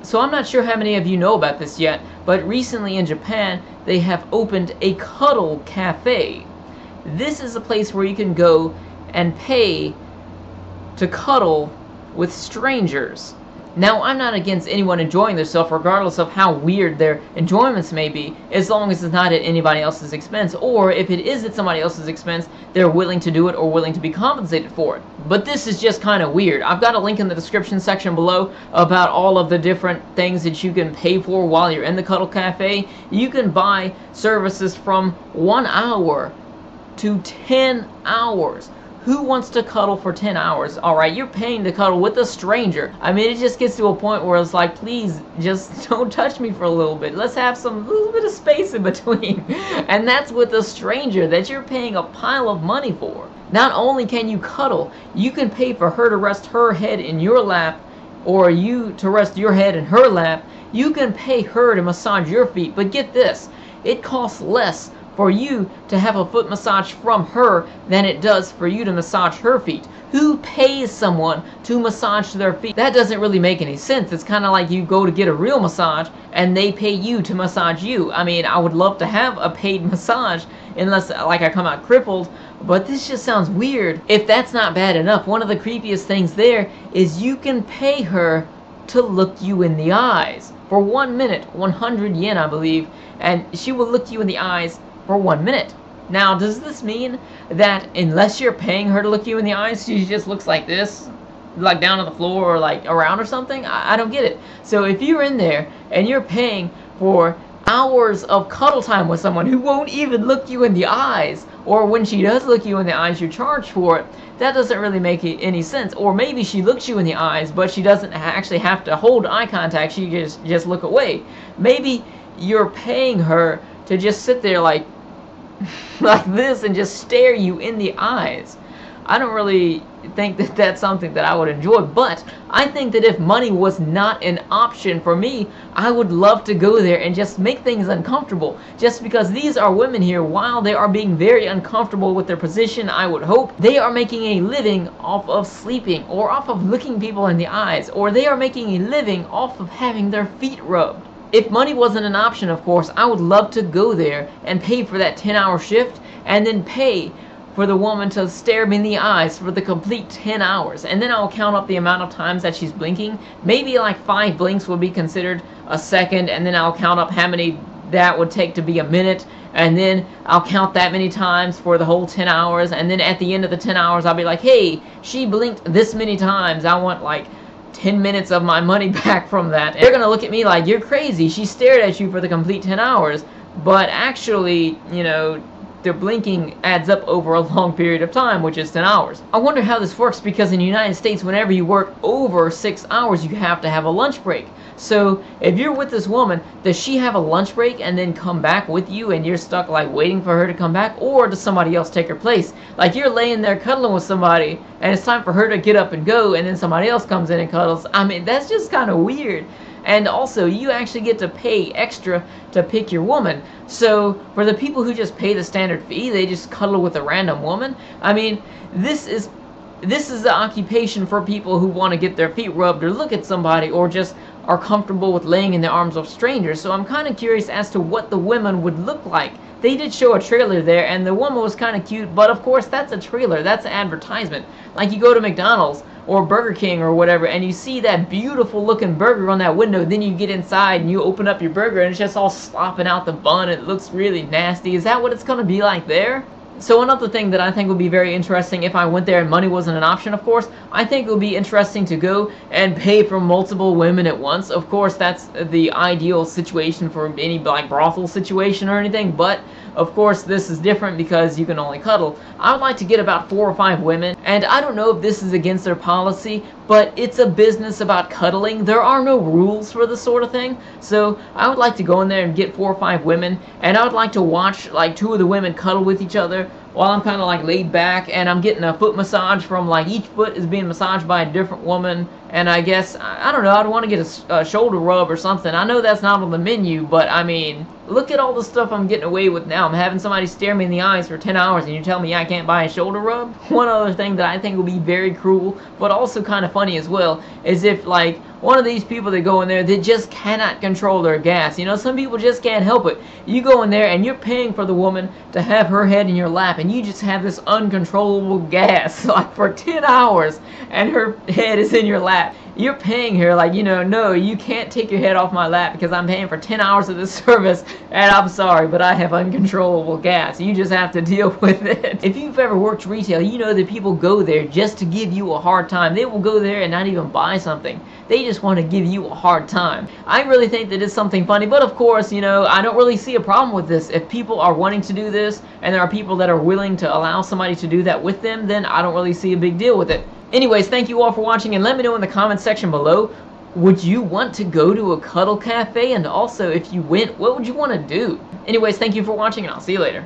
So I'm not sure how many of you know about this yet, but recently in Japan, they have opened a cuddle cafe. This is a place where you can go and pay to cuddle with strangers. Now, I'm not against anyone enjoying themselves, regardless of how weird their enjoyments may be, as long as it's not at anybody else's expense, or if it is at somebody else's expense, they're willing to do it or willing to be compensated for it. But this is just kind of weird. I've got a link in the description section below about all of the different things that you can pay for while you're in the Cuddle Cafe. You can buy services from 1 hour to 10 hours. Who wants to cuddle for 10 hours? Alright, you're paying to cuddle with a stranger. I mean, it just gets to a point where it's like, please, just don't touch me for a little bit. Let's have some little bit of space in between. And that's with a stranger that you're paying a pile of money for. Not only can you cuddle, you can pay for her to rest her head in your lap, or you to rest your head in her lap. You can pay her to massage your feet, but get this, it costs less for you to have a foot massage from her than it does for you to massage her feet. Who pays someone to massage their feet? That doesn't really make any sense. It's kind of like you go to get a real massage and they pay you to massage you. I mean, I would love to have a paid massage unless like I come out crippled, but this just sounds weird. If that's not bad enough, one of the creepiest things there is you can pay her to look you in the eyes for 1 minute, 100 yen I believe, and she will look you in the eyes for 1 minute. Now, does this mean that unless you're paying her to look you in the eyes, she just looks like this? Like down on the floor or like around or something? I don't get it. So if you're in there and you're paying for hours of cuddle time with someone who won't even look you in the eyes, or when she does look you in the eyes, you charge for it, that doesn't really make any sense. Or maybe she looks you in the eyes, but she doesn't actually have to hold eye contact, she just look away. Maybe you're paying her to just sit there like this and just stare you in the eyes. I don't really think that that's something that I would enjoy, but I think that if money was not an option for me, I would love to go there and just make things uncomfortable. Just because these are women here, while they are being very uncomfortable with their position, I would hope, they are making a living off of sleeping, or off of looking people in the eyes, or they are making a living off of having their feet rubbed. If money wasn't an option, of course, I would love to go there and pay for that 10-hour shift, and then pay for the woman to stare me in the eyes for the complete 10 hours. And then I'll count up the amount of times that she's blinking. Maybe like 5 blinks would be considered a second, and then I'll count up how many that would take to be a minute, and then I'll count that many times for the whole 10 hours, and then at the end of the 10 hours, I'll be like, hey, she blinked this many times. I want like 10 minutes of my money back from that. And they're gonna look at me like, you're crazy, she stared at you for the complete 10 hours. But actually, you know, the blinking adds up over a long period of time, which is 10 hours. I wonder how this works, because in the United States, whenever you work over 6 hours, you have to have a lunch break. So if you're with this woman, does she have a lunch break and then come back with you and you're stuck like waiting for her to come back, or does somebody else take her place? Like you're laying there cuddling with somebody and it's time for her to get up and go, and then somebody else comes in and cuddles. I mean, that's just kind of weird. And also, you actually get to pay extra to pick your woman. So for the people who just pay the standard fee, they just cuddle with a random woman. I mean, this is the occupation for people who want to get their feet rubbed or look at somebody, or just are comfortable with laying in the arms of strangers. So I'm kind of curious as to what the women would look like. They did show a trailer there, and the woman was kind of cute, but of course that's a trailer, that's an advertisement. Like you go to McDonald's or Burger King or whatever, and you see that beautiful looking burger on that window, then you get inside and you open up your burger and it's just all slopping out the bun, it looks really nasty. Is that what it's going to be like there? So another thing that I think would be very interesting if I went there and money wasn't an option, of course, I think it would be interesting to go and pay for multiple women at once. Of course, that's the ideal situation for any like brothel situation or anything, but of course this is different because you can only cuddle. I would like to get about 4 or 5 women, and I don't know if this is against their policy, but it's a business about cuddling. There are no rules for this sort of thing, so I would like to go in there and get 4 or 5 women, and I would like to watch like 2 of the women cuddle with each other while I'm kind of like laid back, and I'm getting a foot massage from like each foot is being massaged by a different woman. And I guess, I don't know, I'd want to get a shoulder rub or something. I know that's not on the menu, but I mean, look at all the stuff I'm getting away with now. I'm having somebody stare me in the eyes for 10 hours and you tell me I can't buy a shoulder rub? One other thing that I think would be very cruel, but also kind of funny as well, is if like one of these people that go in there that just cannot control their gas. You know, some people just can't help it. You go in there and you're paying for the woman to have her head in your lap, and you just have this uncontrollable gas like for 10 hours and her head is in your lap. You're paying her like, you know, no, you can't take your head off my lap because I'm paying for 10 hours of this service, and I'm sorry, but I have uncontrollable gas. You just have to deal with it. If you've ever worked retail, you know that people go there just to give you a hard time. They will go there and not even buy something. They just want to give you a hard time. I really think that it's something funny, but of course, you know, I don't really see a problem with this. If people are wanting to do this, and there are people that are willing to allow somebody to do that with them, then I don't really see a big deal with it. Anyways, thank you all for watching, and let me know in the comments section below, would you want to go to a cuddle cafe? And also, if you went, what would you want to do? Anyways, thank you for watching, and I'll see you later.